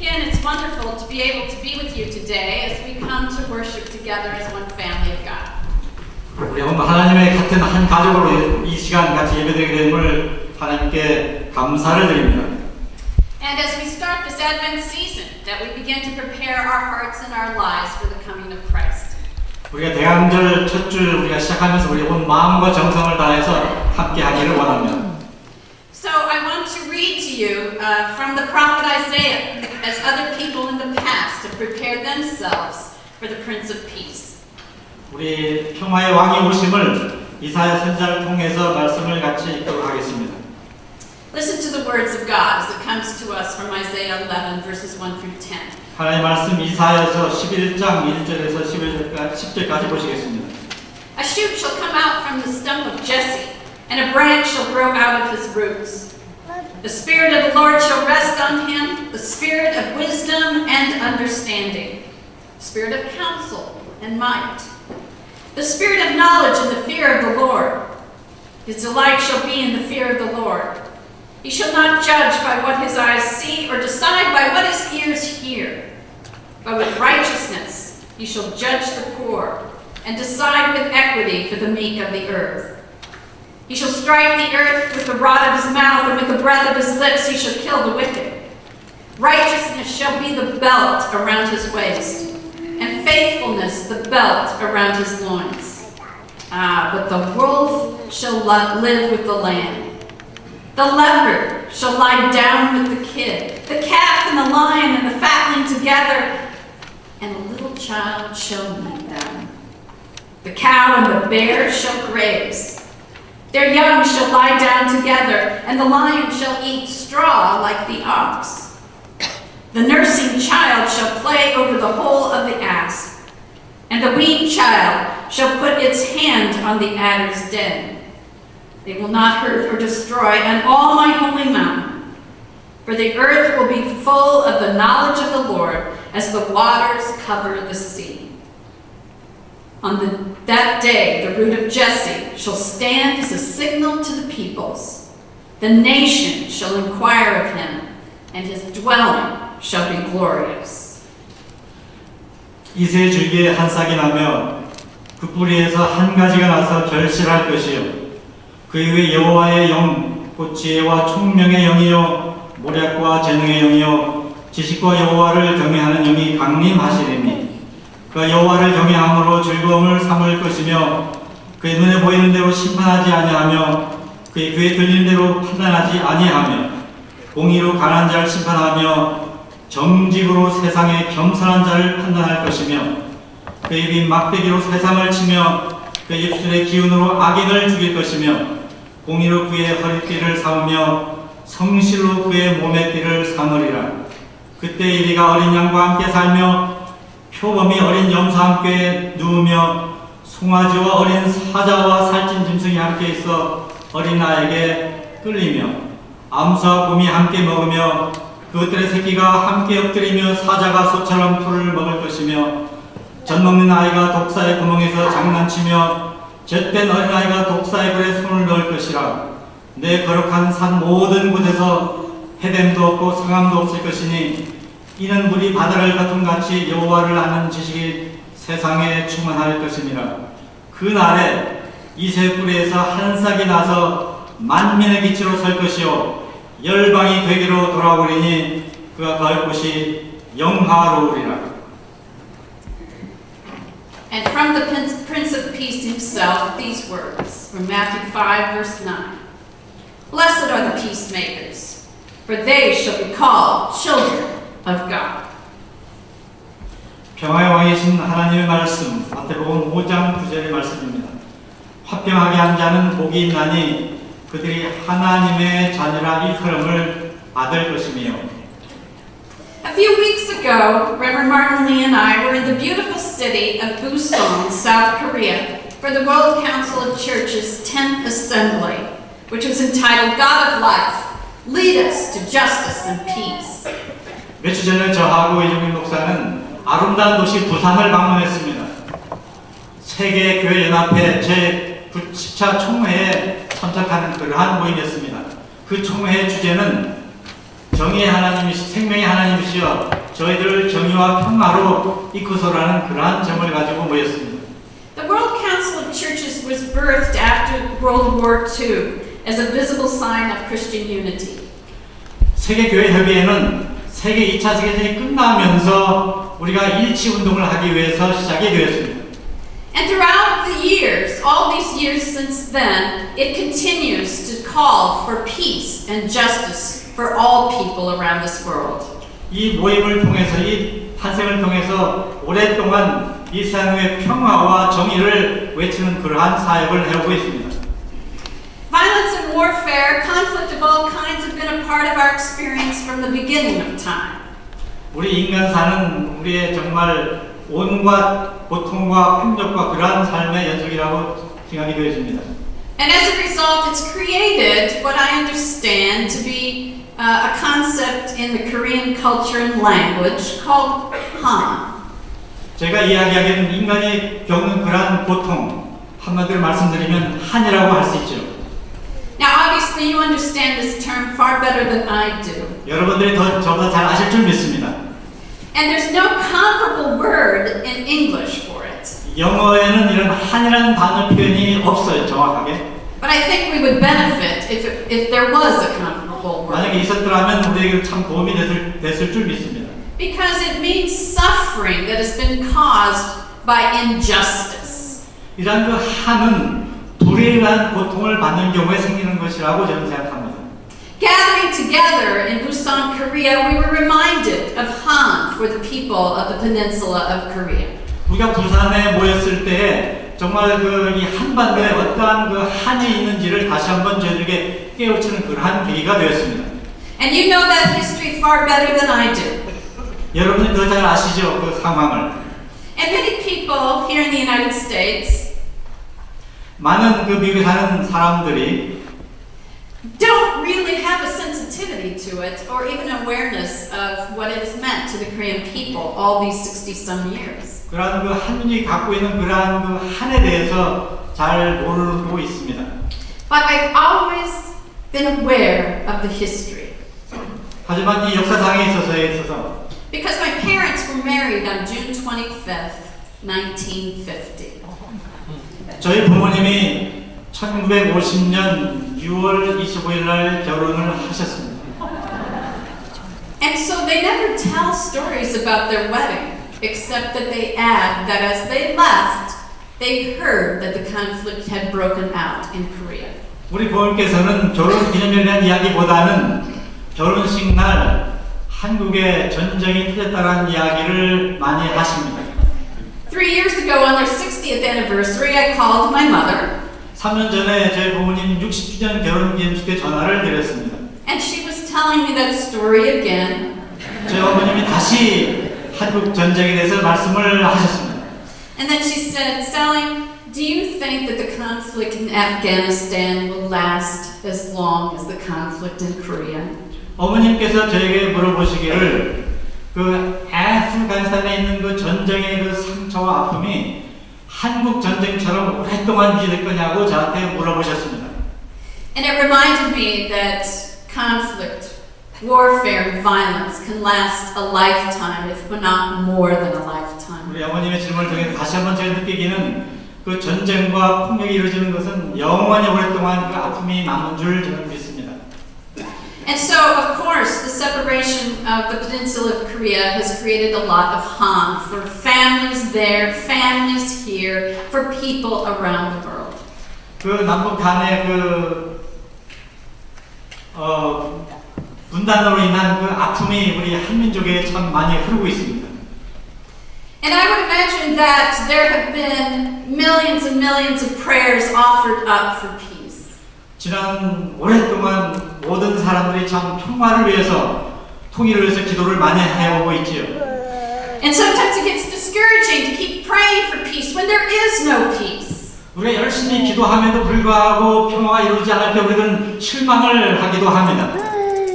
Again, it's wonderful to be able to be with you today as we come to worship together as one family of God. 우리 하나님의 같은 한 가족으로 이 시간 같이 예배드리게 됨을 하나님께 감사를 드립니다. And as we start this Advent season, that we begin to prepare our hearts and our lives for the coming of Christ. 우리가 대안절 첫 줄 우리가 시작하면서 우리 온 마음과 정성을 다해서 함께 하기를 원합니다. So I want to read to you from the prophet Isaiah, as other people in the past have prepared themselves for the Prince of Peace. 우리 평화의 왕이 오심을 이사야 선지자를 통해서 말씀을 같이 읽도록 하겠습니다. Listen to the words of God as it comes to us from Isaiah 11, verses 1 through 10. 하나님 말씀 이사야서 11장 1절에서 10절까지 보시겠습니다. A shoot shall come out from the stump of Jesse, and a branch shall grow out of his roots. The Spirit of the Lord shall rest on him, the Spirit of wisdom and understanding, Spirit of counsel and might, the Spirit of knowledge and the fear of the Lord. His delight shall be in the fear of the Lord. He shall not judge by what his eyes see, or decide by what his ears hear. But with righteousness he shall judge the poor, and decide with equity for the meek of the earth. He shall strike the earth with the rod of his mouth, and with the breath of his lips he shall kill the wicked. Righteousness shall be the belt around his waist, and faithfulness the belt around his loins. But the wolf shall live with the lamb. The leopard shall lie down with the kid, the calf and the lion and the fatling together, and a little child shall lead them. The cow and the bear shall graze. Their young shall lie down together, and the lion shall eat straw like the ox. The nursing child shall play over the hole of the asp, and the weaned child shall put its hand on the adder's den. They will not hurt or destroy on all my holy mountain, for the earth will be full of the knowledge of the Lord as the waters cover the sea. On that day, the root of Jesse shall stand as a signal to the peoples. The nation shall inquire of him, and his dwelling shall be glorious. 이세 줄기에 한 싹이 나며 그 뿌리에서 한 가지가 나서 결실할 것이요. 그 이후에 여호와의 영, 곧 지혜와 총명의 영이요, 모략과 재능의 영이요, 지식과 여호와를 경외하는 영이 강림하시리니 그가 여호와를 경외함으로 즐거움을 삼을 것이며 그의 눈에 보이는 대로 심판하지 아니하며 그의 귀에 들리는 대로 판단하지 아니하며 공의로 강한 자를 심판하며 정직으로 세상의 겸손한 자를 판단할 것이며 그의 입이 막대기로 세상을 치며 그의 입술의 기운으로 악인을 죽일 것이며 공의로 그의 허리띠를 삼으며 성실로 그의 몸의 띠를 삼으리라. 그때 이리가 어린 양과 함께 살며 표범이 어린 염소와 함께 누우며 송아지와 어린 사자와 살찐 짐승이 함께 있어 어린아이에게 끌리며 암수와 곰이 함께 먹으며 그것들의 새끼가 함께 엎드리며 사자가 소처럼 풀을 먹을 것이며 젖먹는 아이가 독사의 구멍에서 장난치며 젖된 어린아이가 독사의 불에 손을 넣을 것이라. 내 거룩한 산 모든 곳에서 해됨도 없고 상함도 없을 것이니 이는 물이 바다를 다툼같이 여호와를 아는 지식이 세상에 충만할 것이니라. 그 날에 이새 뿌리에서 한 싹이 나서 만민의 빛으로 설 것이요 열방이 되기로 돌아오리니 그가 거할 곳이 영화로우리라. And from the Prince of Peace himself, these words from Matthew 5, verse 9. Blessed are the peacemakers, for they shall be called children of God. 평화의 왕이신 하나님의 말씀, 마태복음 5장 9절의 말씀입니다. 화평하게 한 자는 복이 있나니 그들이 하나님의 자녀라 일컬음을 받을 것이며. A few weeks ago, Reverend Martin Lee and I were in the beautiful city of Busan, South Korea, for the World Council of Churches 10th Assembly, which was entitled God of Life, Lead Us to Justice and Peace. 며칠 전에 저하고 이종민 목사는 아름다운 도시 부산을 방문했습니다. 세계교회연합회 제10차 총회에 참석하는 그러한 모임이었습니다. 그 총회의 주제는 정의의 하나님이시 생명의 하나님이신 하시어 저희들을 정의와 평화로 이끄소라는 그러한 점을 가지고 모였습니다. The World Council of Churches was birthed after World War II as a visible sign of Christian unity. 세계교회협의회는 세계 2차 세계대전이 끝나면서 우리가 일치운동을 하기 위해서 시작이 되었습니다. And throughout the years, all these years since then, it continues to call for peace and justice for all people around this world. 이 모임을 통해서, 이 탄생을 통해서 오랫동안 이 세상의 평화와 정의를 외치는 그러한 사역을 해오고 있습니다. Violence and warfare, conflict of all kinds have been a part of our experience from the beginning of time. 우리 인간 사는 우리의 정말 온갖 고통과 폭력과 그러한 삶의 연속이라고 생각이 되어집니다. And as a result, it's created what I understand to be a concept in the Korean culture and language called Han. 제가 이야기하기에는 인간이 겪는 그러한 고통, 한마디로 말씀드리면 한이라고 할 수 있죠. Now, obviously, you understand this term far better than I do. 여러분들이 저보다 잘 아실 줄 믿습니다. And there's no comparable word in English for it. 영어에는 이런 한이라는 단어 표현이 없어요, 정확하게. But I think we would benefit if there was a comparable word. 만약에 있었더라면 우리에게 참 도움이 됐을 줄 믿습니다. Because it means suffering that has been caused by injustice. 이런 그 한은 불의한 고통을 받는 경우에 생기는 것이라고 저는 생각합니다. Gathering together in Busan, Korea, we were reminded of Han for the people of the peninsula of Korea. 우리가 부산에 모였을 때 정말 그 이 한반도에 어떠한 그 한이 있는지를 다시 한번 저희들에게 깨우치는 그러한 계기가 되었습니다. And you know that history far better than I do. 여러분이 더 잘 아시죠, 그 상황을. And many people here in the United States 많은 그 미국에 사는 사람들이 don't really have a sensitivity to it or even awareness of what it has meant to the Korean people all these 60-some years. 그러한 그 한민족이 갖고 있는 그러한 그 한에 대해서 잘 모르고 있습니다. But I've always been aware of the history. 하지만 이 역사상에 있어서 Because my parents were married on June 25th, 1950. 저희 부모님이 1950년 6월 25일 날 결혼을 하셨습니다. And so they never tell stories about their wedding, except that they add that as they left, they heard that the conflict had broken out in Korea. 우리 부모님께서는 결혼 기념일에 대한 이야기보다는 결혼식 날 한국에 전쟁이 터졌다는 이야기를 많이 하십니다. 3 years ago, on their 60th anniversary, I called my mother. 3년 전에 저희 부모님 60주년 결혼 기념식 때 전화를 드렸습니다. And she was telling me that story again. 저희 어머님이 다시 한국 전쟁에 대해서 말씀을 하셨습니다. And then she said, Sally, do you think that the conflict in Afghanistan will last as long as the conflict in Korea? 어머님께서 저에게 물어보시기를 그 아프가니스탄에 있는 그 전쟁의 그 상처와 아픔이 한국 전쟁처럼 오랫동안 유지될 거냐고 저한테 물어보셨습니다. And it reminded me that conflict, warfare, and violence can last a lifetime, if not more than a lifetime. 우리 어머님의 질문을 통해 다시 한번 제가 느끼기는 그 전쟁과 폭력이 이루어지는 것은 영원히 오랫동안 그 아픔이 남은 줄 저는 믿습니다. And so, of course, the separation of the peninsula of Korea has created a lot of harm for families there, families here, for people around the world. 그 남북 간의 분단으로 인한 그 아픔이 우리 한민족에 참 많이 흐르고 있습니다. And I would imagine that there have been millions and millions of prayers offered up for peace. 지난 오랫동안 모든 사람들이 참 평화를 위해서, 통일을 위해서 기도를 많이 해오고 있지요. And sometimes it gets discouraging to keep praying for peace when there is no peace. 우리가 열심히 기도함에도 불구하고 평화가 이루어지지 않을 때 우리는 실망을 하기도 합니다.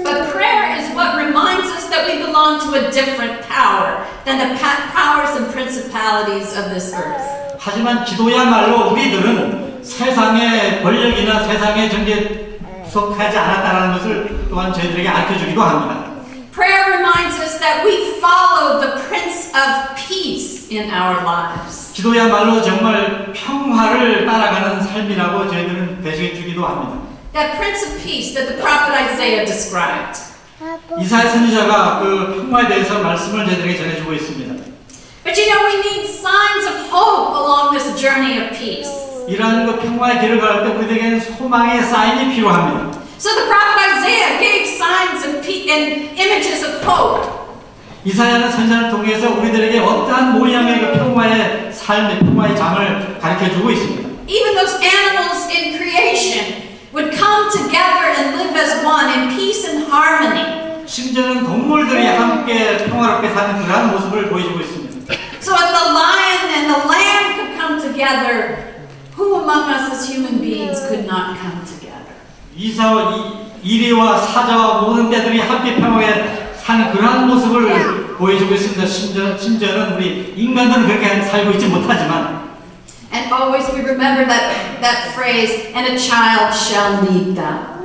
But prayer is what reminds us that we belong to a different power than the powers and principalities of this earth. 하지만 기도야말로 우리들은 세상의 권력이나 세상의 정죄에 속하지 않았다는 것을 또한 저희들에게 알려주기도 합니다. Prayer reminds us that that we follow the Prince of Peace in our lives. 기도야말로 정말 평화를 따라가는 삶이라고 저희들은 대시해 주기도 합니다. That Prince of Peace that the prophet Isaiah described. 이사야 선지자가 그 평화에 대해서 말씀을 저희들에게 전해주고 있습니다. But you know, we need signs of hope along this journey of peace. 이러한 그 평화의 길을 갈 때 우리에게는 소망의 사인이 필요합니다. So the prophet Isaiah gave signs and images of hope. 이사야는 선지자를 통해서 우리들에게 어떠한 모양의 그 평화의 삶의 평화의 장을 가르쳐주고 있습니다. Even those animals in creation would come together and live as one in peace and harmony. 심지어는 동물들이 함께 평화롭게 사는 그러한 모습을 보여주고 있습니다. So if the lion and the lamb could come together, who among us as human beings could not come together? 이리와 사자와 모든 떼들이 함께 평화에 사는 그러한 모습을 보여주고 있습니다. 심지어는 우리 인간들은 그렇게 살고 있지 못하지만 And always we remember that phrase, and a child shall lead them.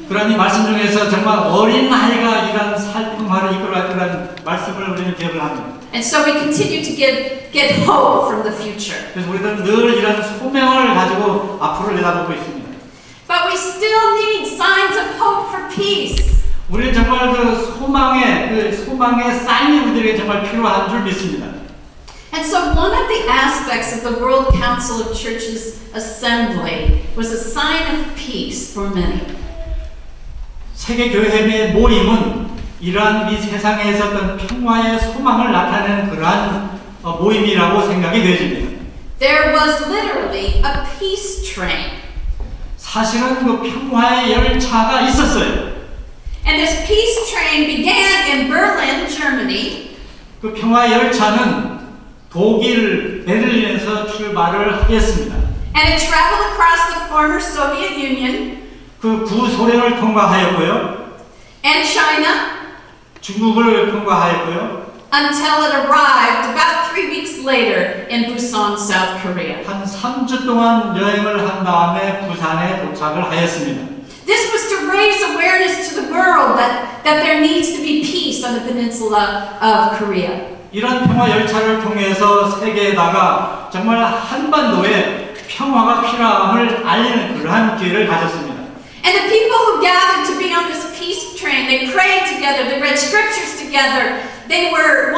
그러니 말씀 중에서 정말 어린 아이가 이러한 평화를 이끌어갈 거라는 말씀을 우리는 기억을 합니다. And so we continue to get hope from the future. 그래서 우리들은 늘 이런 소명을 가지고 앞으로 내다보고 있습니다. But we still need signs of hope for peace. 우리는 정말 그 소망의 사인이 우리에게 정말 필요한 줄 믿습니다. And so one of the aspects of the World Council of Churches Assembly was a sign of peace for many. 세계교회의 모임은 이러한 이 세상에 있었던 평화의 소망을 나타내는 그러한 모임이라고 생각이 되어집니다. There was literally a peace train. 사실은 그 평화의 열차가 있었어요. And this peace train began in Berlin, Germany. 그 평화 열차는 독일 베를린에서 출발을 하였습니다. And it traveled across the former Soviet Union. 그 구소련을 통과하였고요. And China. 중국을 통과하였고요. Until it arrived about 3 weeks later in Busan, South Korea. 한 3주 동안 여행을 한 다음에 부산에 도착을 하였습니다. This was to raise awareness to the world that there needs to be peace on the peninsula of Korea. 이런 평화 열차를 통해서 세계에다가 정말 한반도에 평화가 필요함을 알리는 그러한 기회를 가졌습니다. And the people who gathered to be on this peace train, they prayed together, they read scriptures together. They were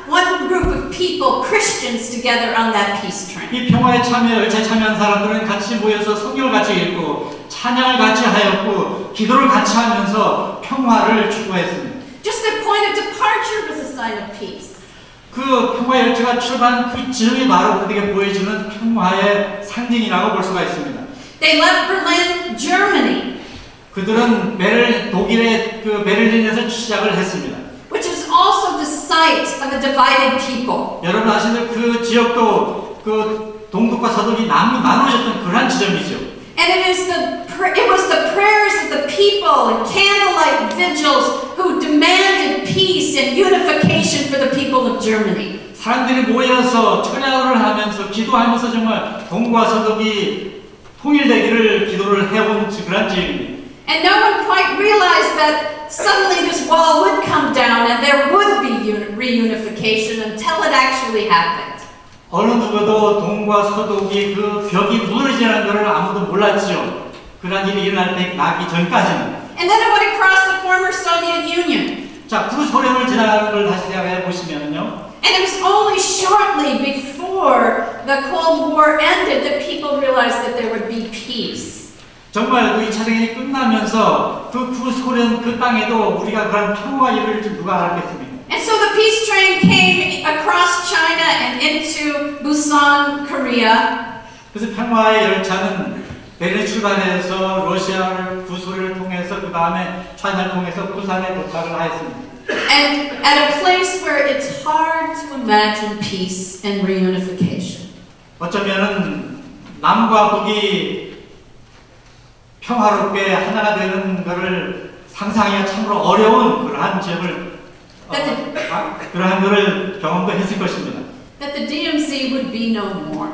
one group of people, Christians, together on that peace train. 이 평화에 열차에 참여한 사람들은 같이 모여서 성경을 같이 읽고 찬양을 같이 하였고 기도를 같이 하면서 평화를 추구했습니다. Just their point of departure was a sign of peace. 그 평화 열차가 출발한 그 지점이 바로 우리에게 보여주는 평화의 상징이라고 볼 수가 있습니다. They left Berlin, Germany. 그들은 독일의 그 베를린에서 시작을 했습니다. Which was also the site of a divided people. 여러분 아시는 그 지역도 그 동독과 서독이 나누어졌던 그러한 지점이죠. And it was the prayers of the people and candlelight vigils who demanded peace and unification for the people of Germany. 사람들이 모여서 철야를 하면서 기도하면서 정말 동과 서독이 통일되기를 기도를 해온 그런 지역입니다. And no one quite realized that suddenly this wall would come down and there would be reunification until it actually happened. 어느 누구도 동과 서독이 그 벽이 무너지는 것을 아무도 몰랐죠. 그런 일이 일어날 때 나기 전까지는. And then it went across the former Soviet Union. 자, 구소련을 지나가는 걸 다시 생각해 보시면요. And it was only shortly before the Cold War ended that people realized that there would be peace. 정말 그 2차 대전이 끝나면서 그 구소련 그 땅에도 우리가 그런 평화가 이룰 줄 누가 알겠습니까? And so the peace train came across China and into Busan, Korea. 그래서 평화의 열차는 베를린 출발해서 러시아를 구소련을 통해서 그 다음에 차이나를 통해서 부산에 도착을 하였습니다. And at a place where it's hard to imagine peace and reunification. 어쩌면은 남과 북이 평화롭게 하나가 되는 것을 상상하기가 참으로 어려운 그러한 지역을 그러한 것을 경험도 했을 것입니다. That the DMZ would be no more.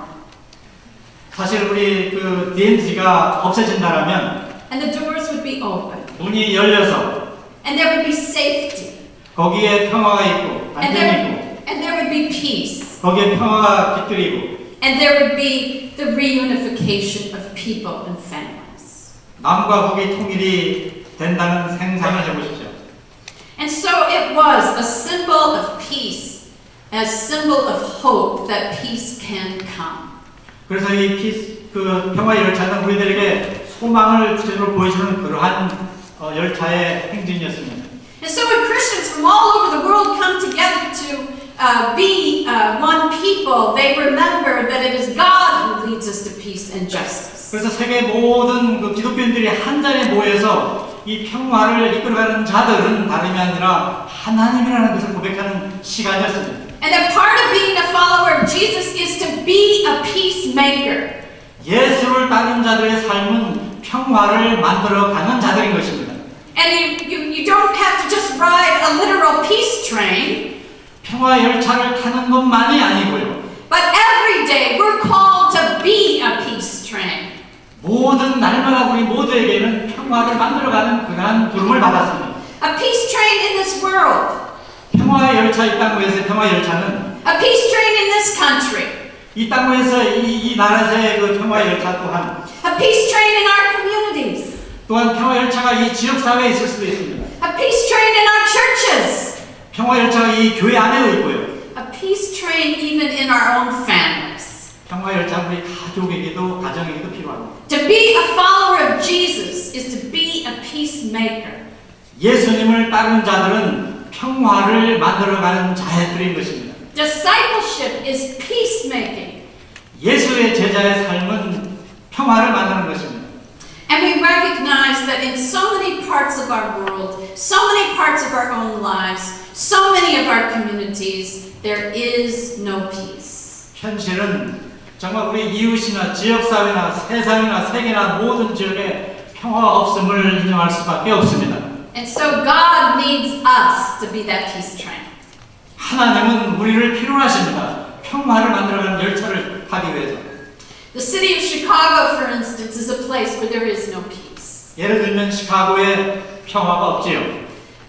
사실 우리 그 DMZ가 없어진다라면 And the doors would be open. 문이 열려서 And there would be safety. 거기에 평화가 있고 안정이 있고 and there would be peace. 거기에 평화가 깃들이고 And there would be the reunification of people and families. 남과 북이 통일이 된다는 생상을 해보십시오. And so it was a symbol of peace, a symbol of hope that peace can come. 그래서 이 그 평화의 열차는 우리들에게 소망을 구체적으로 보여주는 그러한 열차의 행진이었습니다. And so when Christians from all over the world come together to be one people, they remember that it is God who leads us to peace and justice. 그래서 세계 모든 그 기독교인들이 한 자리에 모여서 이 평화를 이끌어가는 자들은 다름이 아니라 하나님이라는 것을 고백하는 시간이었습니다. And that part of being a follower of Jesus is to be a peacemaker. 예수를 따르는 자들의 삶은 평화를 만들어가는 자들인 것입니다. And you don't have to just ride a literal peace train, 평화 열차를 타는 것만이 아니고요. but every day we're called to be a peace train. 모든 날마다 우리 모두에게는 평화를 만들어가는 그러한 부름을 받았습니다. A peace train in this world. 평화의 열차 이 땅에서의 평화 열차는 A peace train in this country. 이 땅에서 이 나라에서의 그 평화 열차 또한 A peace train in our communities. 또한 평화 열차가 이 지역 사회에 있을 수도 있습니다. A peace train in our churches. 평화 열차가 이 교회 안에도 있고요. A peace train even in our own families. 평화 열차 우리 가족에게도 가정에게도 필요합니다. To be a follower of Jesus is to be a peacemaker. 예수님을 따르는 자들은 평화를 만들어가는 자들인 것입니다. Discipleship is peacemaking. 예수의 제자의 삶은 평화를 만드는 것입니다. And we recognize that in so many parts of our world, so many parts of our own lives, so many of our communities, there is no peace. 현실은 정말 우리 이웃이나 지역사회나 세상이나 세계나 모든 지역에 평화가 없음을 인정할 수밖에 없습니다. And so God needs us to be that peace train. 하나님은 우리를 필요로 하십니다. 평화를 만들어가는 열차를 타기 위해서. The city of Chicago, for instance, is a place where there is no peace. 예를 들면 시카고에 평화가 없지요.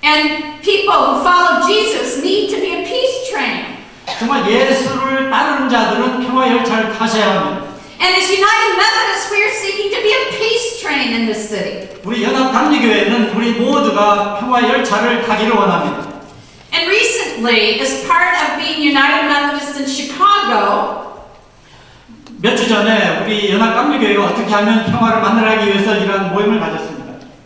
And people who follow Jesus need to be a peace train. 정말 예수를 따르는 자들은 평화 열차를 타셔야 합니다. And as United Methodists, we are seeking to be a peace train in this city. 우리 연합감리교회는 우리 모두가 평화 열차를 타기를 원합니다. And recently, as part of being United Methodists in Chicago, 몇 주 전에 우리 연합감리교회가 어떻게 하면 평화를 만들어가기 위해서 이러한 모임을 가졌습니다.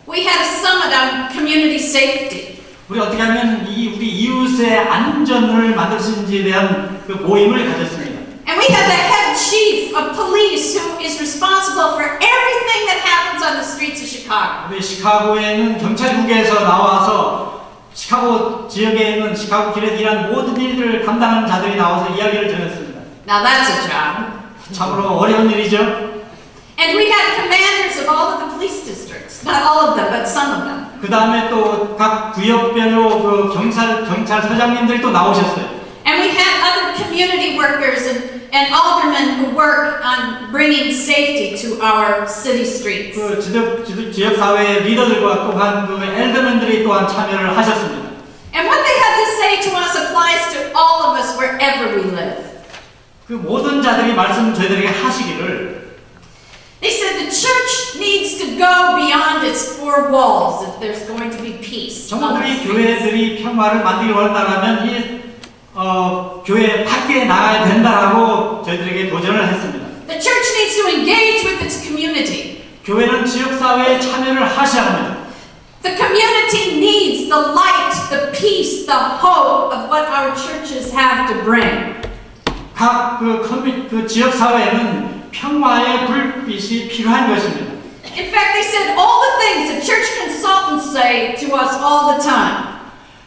we had a summit on community safety. 우리 어떻게 하면 우리 이웃의 안전을 만들 수 있는지에 대한 그 모임을 가졌습니다. And we had the head chief of police who is responsible for everything that happens on the streets of Chicago. 우리 시카고에는 경찰국에서 나와서 시카고 지역에 있는 시카고 길에 일한 모든 일들을 담당하는 자들이 나와서 이야기를 전했습니다. Now that's a job. 참으로 어려운 일이죠. And we had commanders of all of the police districts. Not all of them, but some of them. 그 다음에 또 각 구역별로 그 경찰서장님들이 또 나오셨어요. And we had other community workers and aldermen who work on bringing safety to our city streets. 그 지역 사회의 리더들과 또한 그 엘더맨들이 또한 참여를 하셨습니다. And what they had to say to us applies to all of us wherever we live. 그 모든 자들이 말씀 저희들에게 하시기를 They said the church needs to go beyond its four walls if there's going to be peace. 정말 우리 교회들이 평화를 만들기 원한다면 이 교회 밖에 나가야 된다라고 저희들에게 도전을 했습니다. The church needs to engage with its community. 교회는 지역 사회에 참여를 하셔야 합니다. The community needs the light, the peace, the hope of what our churches have to bring. 각 그 지역 사회에는 평화의 불빛이 필요한 것입니다. In fact, they said all the things that church consultants say to us all the time.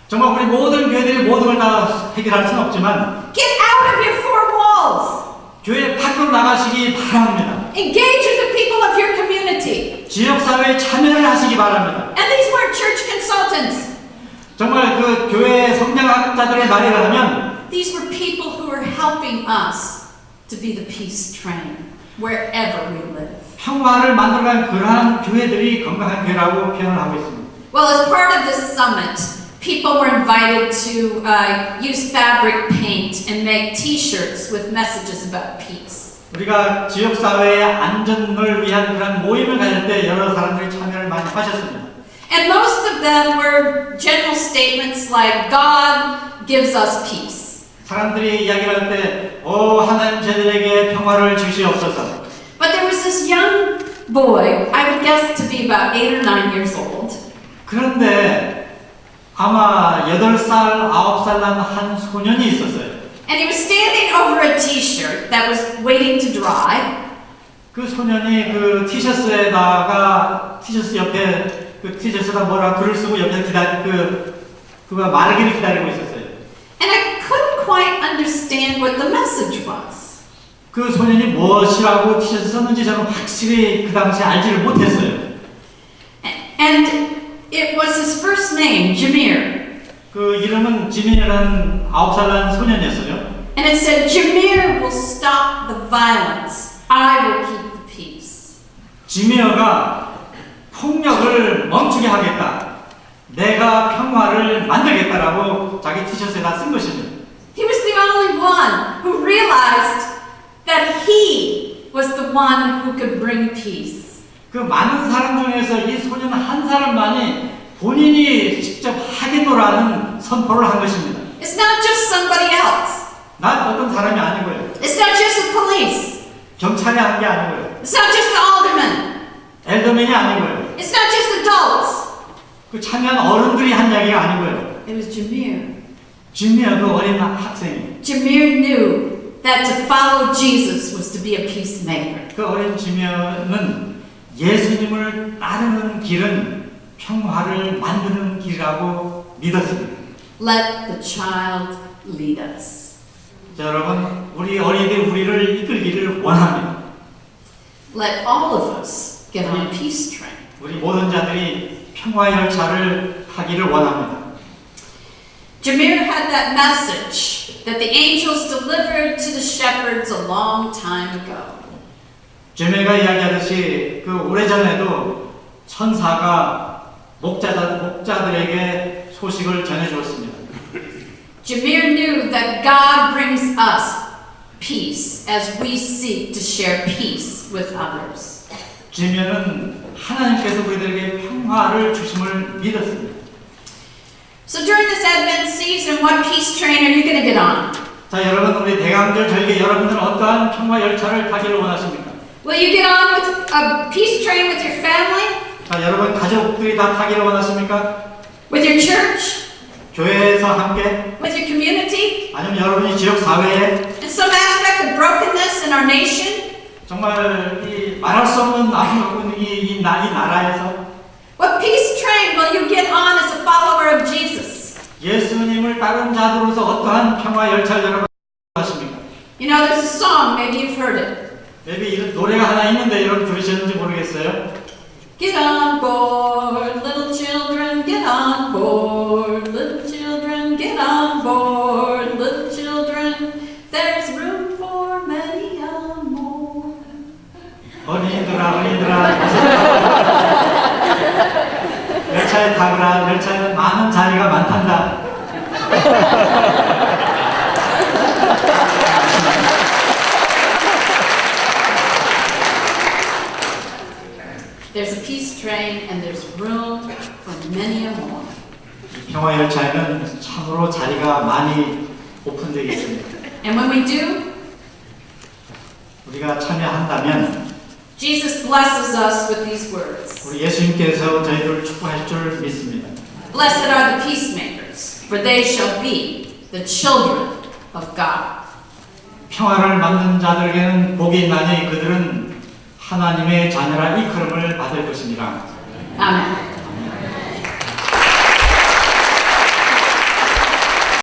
정말 우리 모든 교회들이 모든 걸 다 해결할 수는 없지만 Get out of your four walls. 교회 밖으로 나가시기 바랍니다. Engage with the people of your community. 지역 사회에 참여를 하시기 바랍니다. And these weren't church consultants. 정말 그 교회 성장학자들의 말에 의하면 These were people who were helping us to be the peace train wherever we live. 평화를 만들어가는 그러한 교회들이 건강한 교회라고 표현을 하고 있습니다. Well, as part of this summit, people were invited to use fabric paint and make T-shirts with messages about peace. 우리가 지역사회의 안전을 위한 그런 모임을 가질 때 여러 사람들이 참여를 많이 하셨습니다. And most of them were general statements like, God gives us peace. 사람들이 이야기를 할 때, 하나님 저들에게 평화를 주시옵소서. But there was this young boy, I would guess to be about 8 or 9 years old. 그런데 아마 8살, 9살 난 한 소년이 있었어요. And he was standing over a T-shirt that was waiting to dry. 그 소년이 그 티셔츠에다가 티셔츠 옆에 그 티셔츠에다 뭐라 글을 쓰고 옆에 그가 마르기를 기다리고 있었어요. And I couldn't quite understand what the message was. 그 소년이 무엇이라고 티셔츠 썼는지 저는 확실히 그 당시에 알지를 못했어요. And it was his first name, Jameer. 그 이름은 지민이라는 9살 난 소년이었어요. And it said, Jameer will stop the violence. I will keep the peace. 지미어가 폭력을 멈추게 하겠다. 내가 평화를 만들겠다라고 자기 티셔츠에다 쓴 것입니다. He was the only one who realized that he was the one who could bring peace. 그 많은 사람 중에서 이 소년 한 사람만이 본인이 직접 하겠노라는 선포를 한 것입니다. It's not just somebody else. 난 어떤 사람이 아니고요. It's not just the police. 경찰이 하는 게 아니고요. It's not just the alderman. 엘더맨이 아니고요. It's not just adults. 그 참여한 어른들이 한 이야기가 아니고요. It was Jameer. 지미어 그 어린 학생이. Jameer knew that to follow Jesus was to be a peacemaker. 그 어린 지미어는 예수님을 따르는 길은 평화를 만드는 길이라고 믿었습니다. Let the child lead us. 자, 여러분, 우리 어린이들 우리를 이끌기를 원합니다. Let all of us get on a peace train. 우리 모든 자들이 평화 열차를 타기를 원합니다. Jameer had that message that the angels delivered to the shepherds a long time ago. 제메가 이야기하듯이 그 오래전에도 천사가 목자들에게 소식을 전해주었습니다. Jameer knew that God brings us peace as we seek to share peace with others. 지면은 하나님께서 우리들에게 평화를 주심을 믿었습니다. So during this Advent season, what peace train are you going to get on? 자, 여러분, 우리 대강절 절기 여러분들은 어떠한 평화 열차를 타기를 원하십니까? Will you get on with a peace train with your family? 자, 여러분 가족들이 다 타기를 원하십니까? With your church? 교회에서 함께? With your community? 아니면 여러분이 지역 사회에? In some aspect of brokenness in our nation? 정말 이 말할 수 없는 아픔을 갖고 있는 이 나라에서 What peace train will you get on as a follower of Jesus? 예수님을 따른 자들로서 어떠한 평화 열차를 여러분 하십니까? You know, there's a song, maybe you've heard it. maybe 이런 노래가 하나 있는데 여러분 들으셨는지 모르겠어요. Get on board, little children, get on board. Little children, get on board. Little children, there's room for many a more. 어린이들아 열차에 타거라. 열차에는 많은 자리가 많단다. There's a peace train and there's room for many a more. 평화 열차에는 참으로 자리가 많이 오픈되어 있습니다. And when we do, 우리가 참여한다면 Jesus blesses us with these words. 우리 예수님께서 저희들을 축복할 줄 믿습니다. Blessed are the peacemakers, for they shall be the children of God. 평화를 만든 자들에게는 복이 있나니 그들은 하나님의 자녀라 이끌음을 받을 것입니다. Amen.